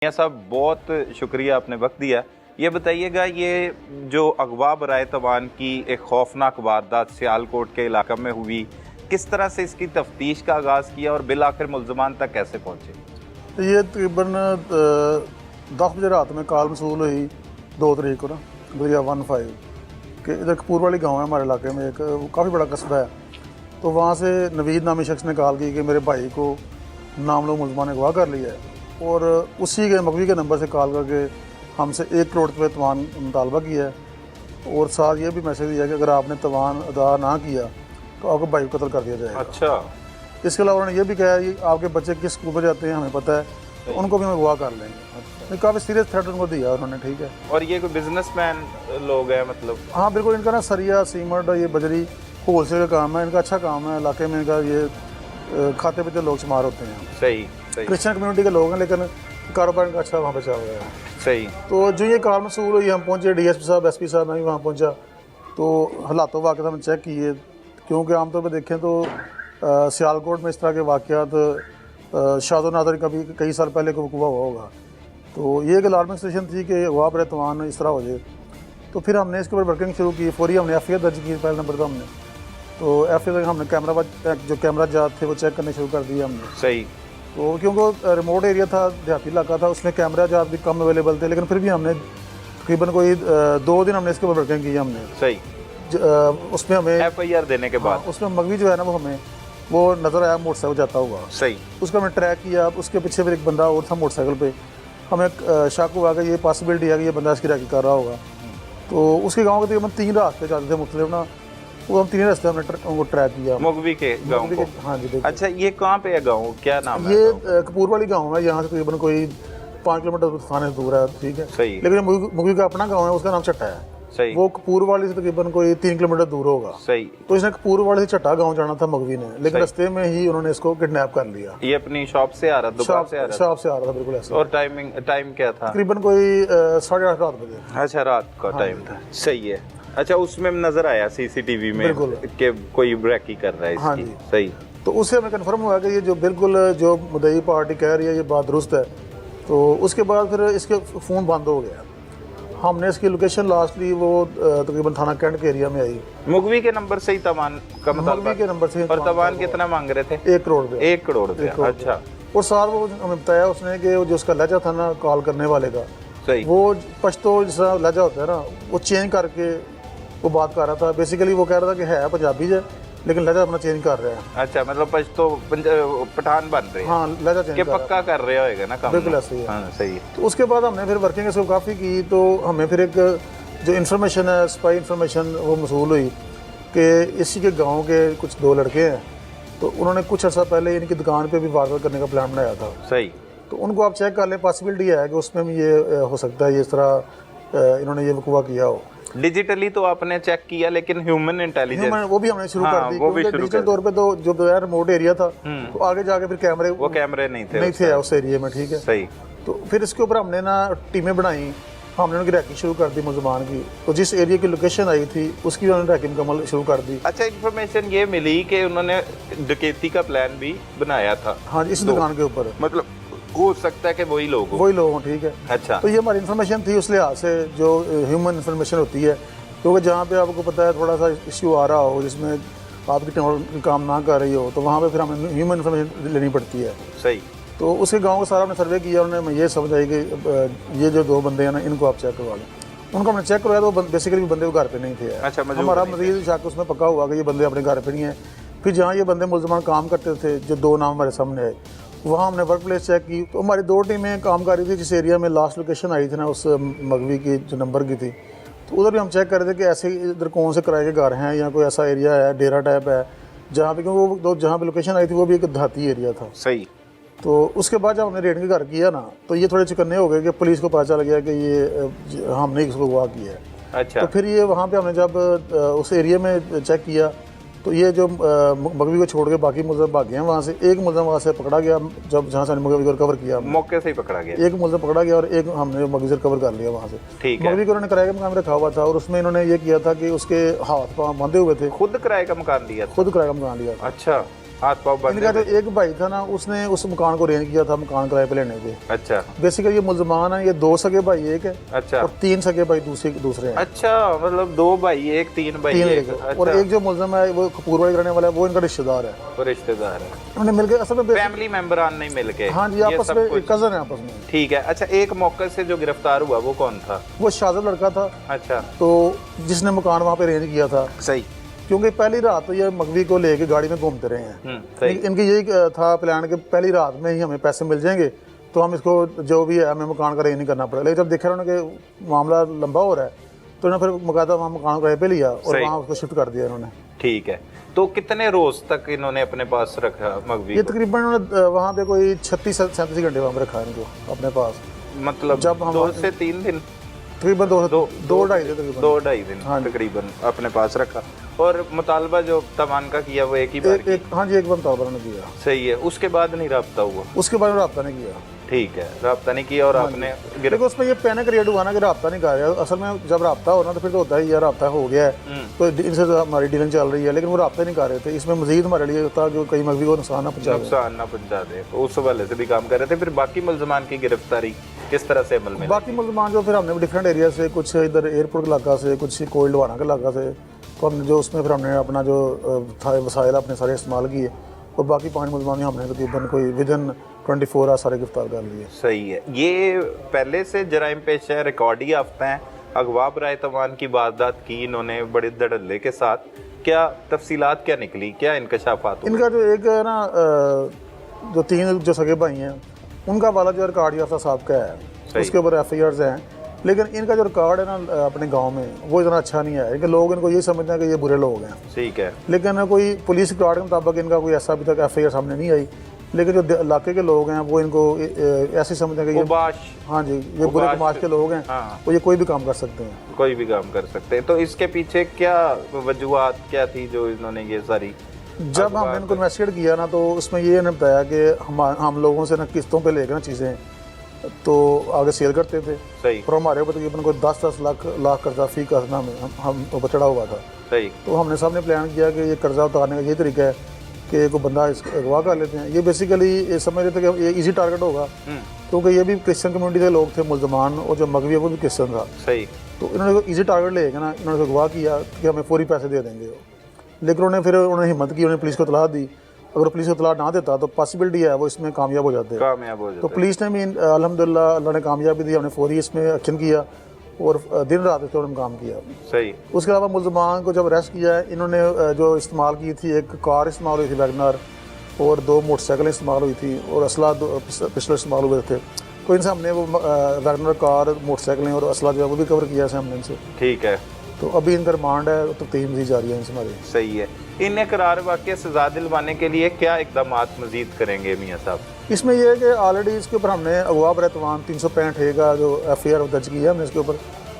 मियां साहब, बहुत शुक्रिया, आपने वक्त दिया। ये बताइएगा, ये जो अगवा बराए तवान की एक खौफनाक वारदात सियालकोट के इलाके में हुई, किस तरह से इसकी तफ्तीश का आगाज़ किया और बिल आखिर मुल्ज़मान तक कैसे पहुँचे? ये तकरीबन 10 बजे रात में कॉल मसूल हुई 2 तारीख को ना बरिया 15 कि इधर कपूर वाली गाँव है हमारे इलाके में, एक काफ़ी बड़ा कस्बा है। तो वहाँ से नवीद नामी शख्स ने कॉल की कि मेरे भाई को नामलो मुल्ज़मान ने अगवा कर लिया है, और उसी के मगवी के नंबर से कॉल करके हमसे 1 करोड़ रुपये तवान मुतालबा किया है, और साथ ये भी मैसेज दिया कि अगर आपने तवान अदा ना किया तो आपको भाई को कत्ल कर दिया जाएगा। अच्छा। इसके अलावा उन्होंने ये भी कहा कि आपके बच्चे किस स्कूल में जाते हैं हमें पता है, तो उनको भी हम अगवा कर लेंगे। अच्छा। काफ़ी सीरियस थ्रेट उनको दिया उन्होंने, ठीक है। और ये कोई बिजनेसमैन लोग हैं मतलब? हाँ बिल्कुल, इनका ना सरिया सीमेंट ये बजरी होलसेल का काम है, इनका अच्छा काम है। इलाके में इनका ये खाते पीते लोग शुमार होते हैं। सही सही। क्रिश्चियन कम्युनिटी के लोग हैं, लेकिन कारोबार इनका अच्छा वहाँ पे चल रहा है। सही। तो जो ये कॉल मसूल हुई, हम पहुँचे, DSP साहब SP साहब, मैं भी वहाँ पहुँचा, तो हालातों वाक़ हमने चेक किए, क्योंकि आमतौर पर देखें तो सियालकोट में इस तरह के वाक़यात शादो नादरी का भी कई साल पहले को वक़ूआ हुआ होगा। तो ये एक अलार्मिंग सिचुएशन थी कि अगवा बराए तवान इस तरह हो जाए। तो फिर हमने इसके ऊपर वर्किंग शुरू की, फौरी हमने FIR दर्ज की पहले नंबर पर हमने। तो FIR हमने कैमरा जात थे वो चेक करने शुरू कर दिए हमने। सही। तो क्योंकि रिमोट एरिया था, देहाती इलाका था, उसमें कैमरा जात भी कम अवेलेबल थे, लेकिन फिर भी हमने तकरीबन कोई 2 दिन हमने इसके ऊपर वर्किंग की हमने। सही। उसमें हमें FIR देने के बाद उसमें मगवी जो है ना वो नज़र आया मोटरसाइकिल जाता हुआ। सही। उसका हमने ट्रैक किया, उसके पीछे फिर एक बंदा और था मोटरसाइकिल पे। हमें शक हुआ कि ये पॉसिबिलिटी है कि ये बंदा इसकी रैकी कर रहा होगा। तो उसके गाँव के तकरीबन 3 रास्ते जाते थे मुख्तलिफ ना, वो हम 3 रास्ते हमने उनको ट्रैक किया। मुगवी के गाँव को? हाँ जी देखिए। अच्छा, ये कहाँ पे है गाँव, क्या नाम है? ये कपूर वाली गाँव है, यहाँ से तकरीबन कोई 5 किलोमीटर थाने से दूर है, ठीक है। सही। लेकिन मुगवी का अपना गाँव है, उसका नाम चट्टा है। सही। वो कपूर वाली से तकरीबन कोई 3 किलोमीटर दूर होगा। सही। तो इसने कपूर वाले से चट्टा गाँव जाना था मगवी ने, लेकिन रास्ते में ही उन्होंने इसको किडनैप कर लिया। ये अपनी शॉप से आ रहा, दुकान से आ रहा? शॉप से आ रहा था, बिल्कुल ऐसा। और टाइम क्या था? तकरीबन कोई 8:30 रात बजे। अच्छा, रात का टाइम था। सही है। अच्छा, उसमें नजर आया CCTV में कि कोई ब्रेकी कर रहा है इसकी? हाँ जी। सही। तो उससे हमें कंफर्म हुआ कि ये जो बिल्कुल जो मुद्दई पार्टी कह रही है ये बात दुरुस्त है। तो उसके बाद फिर इसके फ़ोन बंद हो गया। हमने इसकी लोकेशन लास्टली वो तकरीबन थाना कैंट के एरिया में आई। मुगवी के नंबर से ही तवान का मुगवी के नंबर से। और तवान कितना मांग रहे थे? 1 करोड़ रुपये। 1 करोड़ रुपया। अच्छा। और साथ वो हमें बताया उसने कि जो उसका लहजा था ना कॉल करने वाले का, सही, वो पश्तो जैसा लहजा होता है ना, वो चेंज करके वो बात कर रहा था। बेसिकली वो कह रहा था कि है पंजाबी है, लेकिन लहजा अपना चेंज कर रहे हैं। अच्छा, मतलब पश्तो पठान बन रहे हैं। हाँ, लहजा चेंज के पक्का कर रहे होएगा ना काम? बिल्कुल ऐसे ही है। हाँ, सही है। तो उसके बाद हमने फिर वर्किंग इसको काफ़ी की, तो हमें फिर एक जो इन्फॉर्मेशन है, स्पाई इन्फॉर्मेशन वो मसूल हुई कि इसी के गांव के कुछ 2 लड़के हैं, तो उन्होंने कुछ अर्सा पहले इनकी दुकान पे भी वारदात करने का प्लान बनाया था। सही। तो उनको आप चेक कर लें, पॉसिबिलिटी है कि उसमें भी ये हो सकता है, ये इस तरह इन्होंने ये वकूआ किया हो। डिजिटली तो आपने चेक किया, लेकिन ह्यूमन इंटेलिजेंस वो भी हमने शुरू कर दी, वो भी क्योंकि शुरू डिजिटल तौर पे तो जो बगैर रिमोट एरिया था, तो आगे जाके फिर कैमरे नहीं थे उस एरिया में, ठीक है। सही। तो फिर इसके ऊपर हमने ना टीमें बनाई, हमने उनकी रैकिंग शुरू कर दी मुल्ज़मान की। तो जिस एरिया की लोकेशन आई थी उसकी उन्होंने रैकिंग मुकम्मल शुरू कर दी। अच्छा, इन्फॉर्मेशन ये मिली कि उन्होंने डकैती का प्लान भी बनाया था? हाँ जी, इस दुकान के ऊपर। मतलब हो सकता है कि वही लोग हों, ठीक है। अच्छा। तो ये हमारी इन्फॉर्मेशन थी उस लिहाज से जो ह्यूमन इन्फॉर्मेशन होती है, क्योंकि जहाँ पे आपको पता है थोड़ा सा इश्यू आ रहा हो जिसमें आपकी टेक्नोलॉजी काम ना कर रही हो, तो वहाँ पे फिर हमें ह्यूमन इन्फॉर्मेशन लेनी पड़ती है। सही। तो उसके गांव का सारा हमने सर्वे किया, उन्होंने ये समझ आई कि ये जो 2 बंदे हैं ना, इनको आप चेक करवा लें। उनको हमने चेक करवाया, तो बेसिकली बंदे वो घर पे नहीं थे। अच्छा, हमारा मजीद शक उसमें पक्का हुआ कि ये बंदे अपने घर पे नहीं है। फिर जहाँ ये बंदे मुल्ज़मान काम करते थे, जो 2 नाम हमारे सामने आए, वहाँ हमने वर्क प्लेस चेक की। तो हमारी 2 टीमें काम कर रही थी जिस एरिया में लास्ट लोकेशन आई थी ना, उस मगवी की जो नंबर की थी, तो उधर भी हम चेक कर रहे थे कि ऐसे इधर कौन से किराए के घर हैं या कोई ऐसा एरिया है, डेरा टाइप है, जहाँ पे, क्योंकि वो जहाँ पे लोकेशन आई थी वो भी एक देहाती एरिया था। सही। तो उसके बाद जब हमने रेड के घर किया ना, तो ये थोड़े चुकन्ने हो गए कि पुलिस को पता चल गया कि ये हमने इसको अगवा किया है। अच्छा। तो फिर ये वहाँ पे हमने जब उस एरिया में चेक किया, तो ये जो मगवी को छोड़ के बाकी मुलज़म भाग गए हैं वहाँ से। एक मुलज़म वहाँ से पकड़ा गया, जब जहाँ से मगवी को रिकवर किया, मौके से ही पकड़ा गया। एक मुलज़म पकड़ा गया और एक हमने मगवी से रिकवर कर लिया वहाँ से। ठीक है। मगवी को उन्होंने किराए का मकान रखा हुआ था, और उसमें इन्होंने ये किया था कि उसके हाथ पाँव बांधे हुए थे। खुद किराए का मकान लिया? खुद किराए का मकान लिया था। अच्छा। हाथ पाँव बंधे इनका जो थे। एक भाई था ना, उसने उस मकान को रेंज किया था मकान किराए पे लेने के। अच्छा बेसिकली ये मुल्जमान है, ये 2 सगे भाई एक है अच्छा और 3 सगे भाई दूसरे हैं। अच्छा, मतलब 2 भाई एक, 3 भाई 3 एक। एक और एक जो मुल्जम है वो कपूरवाड़ी रहने वाला है, वो इनका रिश्तेदार है। वो रिश्तेदार है, उन्होंने मिलकर असल में फैमिली मेंबरान नहीं मिलके। हाँ जी, ये आपस सब में कुछ। कजन है आपस में। ठीक है। अच्छा, एक मौके से जो गिरफ्तार हुआ वो कौन था? वो शाज़ब लड़का था, अच्छा, तो जिसने मकान वहाँ पे रेंज किया था, सही। क्योंकि पहली रात तो ये मगवी को लेके गाड़ी में घूमते रहे हैं। सही। इनकी यही था प्लान कि पहली रात में ही हमें पैसे मिल जाएंगे तो हम इसको जो भी है हमें मकान का रेंज नहीं करना पड़ेगा। लेकिन जब देखा उन्होंने कि मामला लंबा हो रहा है तो उन्होंने फिर मुकादा वहाँ मकान किराए पे लिया और सही। वहाँ उसको शिफ्ट कर दिया इन्होंने। ठीक है, तो कितने रोज तक इन्होंने अपने पास रखा मगवी ये को? तकरीबन उन्होंने वहाँ पे कोई 36-37 घंटे वहाँ पे रखा है इनको अपने पास। मतलब जब हम 2 से 3 दिन, तकरीबन 2-2.5 दिन तकरीबन। 2-2.5 दिन हाँ जी। तकरीबन अपने पास रखा। और मुतालबा जो तमान का किया वो एक ही बार एक हाँ जी, एक बार मुतालबा ने किया। सही है। उसके बाद नहीं रब्ता हुआ? उसके बाद में रब्ता नहीं किया। ठीक है, रब्ता नहीं किया और आपने देखो उसमें ये पैनिक क्रिएट हुआ ना कि रब्ता नहीं कर रहा। असल में जब रब्ता हो ना तो फिर तो होता है यार रब्ता हो गया है तो इनसे तो हमारी डीलिंग चल रही है, लेकिन वो रब्ता नहीं कर रहे थे। इसमें मजीद हमारे लिए होता कि कई मगवी को नुकसान ना पहुंचा दे। नुकसान ना पहुंचा दे, तो उस हवाले से भी काम कर रहे थे। फिर बाकी मुल्जमान की गिरफ्तारी किस तरह से अमल में? बाकी मुल्जमान जो फिर हमने डिफरेंट एरिया से, कुछ इधर एयरपोर्ट के इलाका से, कुछ कोयल डवाना के इलाका से, तो हमने जो उसमें फिर हमने अपना जो था वसाइल अपने सारे इस्तेमाल किए और बाकी 5 मुल्जमान हमने तकरीबन कोई विदिन 24 आवर सारे गिरफ्तार कर लिए। सही है। ये पहले से जराइम पेश है, रिकॉर्ड ही याफ्ता है, अगवा बराए तवान की वारदात की इन्होंने बड़े धड़ल्ले के साथ। क्या तफसीलात क्या निकली, क्या इंकशाफात हुए? इनका जो एक है ना जो 3 जो सगे भाई हैं उनका वाला जो रिकॉर्ड याफ्ता साहब का है, उसके ऊपर FIRs हैं, लेकिन इनका जो रिकॉर्ड है ना अपने गांव में वो इतना अच्छा नहीं है। इनके लोग इनको ये समझते हैं कि ये बुरे लोग हैं, ठीक है। लेकिन कोई पुलिस रिकॉर्ड के मुताबिक इनका कोई ऐसा अभी तक FIR सामने नहीं आई। लेकिन जो इलाके के लोग हैं वो इनको ऐसे समझते हैं कि ये उबाश, हाँ जी ये बुरे समाज के लोग हैं, हाँ। वो ये कोई भी काम कर सकते हैं। कोई भी काम कर सकते हैं। तो इसके पीछे क्या वजूहात क्या थी जो इन्होंने ये सारी? जब हमने इनको इन्वेस्टिगेट किया ना तो उसमें ये इन्होंने बताया कि हम लोगों से ना किस्तों पे लेकर ना चीज़ें तो आगे सेल करते थे सही और हमारे ऊपर तकरीबन कोई 10-10 लाख कर्जा फी कर्जा में हम ऊपर चढ़ा हुआ था। सही। तो हमने सामने प्लान किया कि ये कर्जा उतारने का ये तरीका है कि कोई बंदा अगवा कर लेते हैं। ये बेसिकली ये समझ रहे थे कि ये इजी टारगेट होगा क्योंकि ये भी क्रिश्चियन कम्युनिटी के लोग थे मुल्जमान, और जो मगवी है वो भी क्रिश्चियन था। सही। तो इन्होंने इजी टारगेट लेके ना इन्होंने अगवा किया कि हमें फौरी पैसे दे देंगे। लेकिन उन्होंने हिम्मत की, उन्होंने पुलिस को इतला दी। अगर पुलिस को इतला ना देता तो पॉसिबिलिटी है वो इसमें कामयाब हो जाते। कामयाब हो तो जाते। पुलिस ने भी अल्हम्दुलिल्लाह अल्लाह ने कामयाबी दी, हमने फौरी इसमें एक्शन किया और दिन रात इस पर उन्होंने काम किया। सही। उसके अलावा मुल्जमान को जब अरेस्ट किया है इन्होंने जो इस्तेमाल की थी, एक कार इस्तेमाल हुई थी वैगनर और 2 मोटरसाइकिल इस्तेमाल हुई थी और असला पिस्टल इस्तेमाल हुए थे। तो इनसे हमने वो वैगनर कार, मोटरसाइकिलें और असला जो है वो भी कवर किया है हमने इनसे। ठीक है। तो अभी इनका रिमांड है तो 3 मजीद जारी है इनसे हमारी। सही है। इन इकरार वाक़या सजा दिलवाने के लिए क्या इकदाम मजीद करेंगे मियाँ साहब? इसमें यह है कि ऑलरेडी इसके ऊपर हमने अगवा बराए तवान 365 का जो FIR दर्ज किया है हमने इसके ऊपर,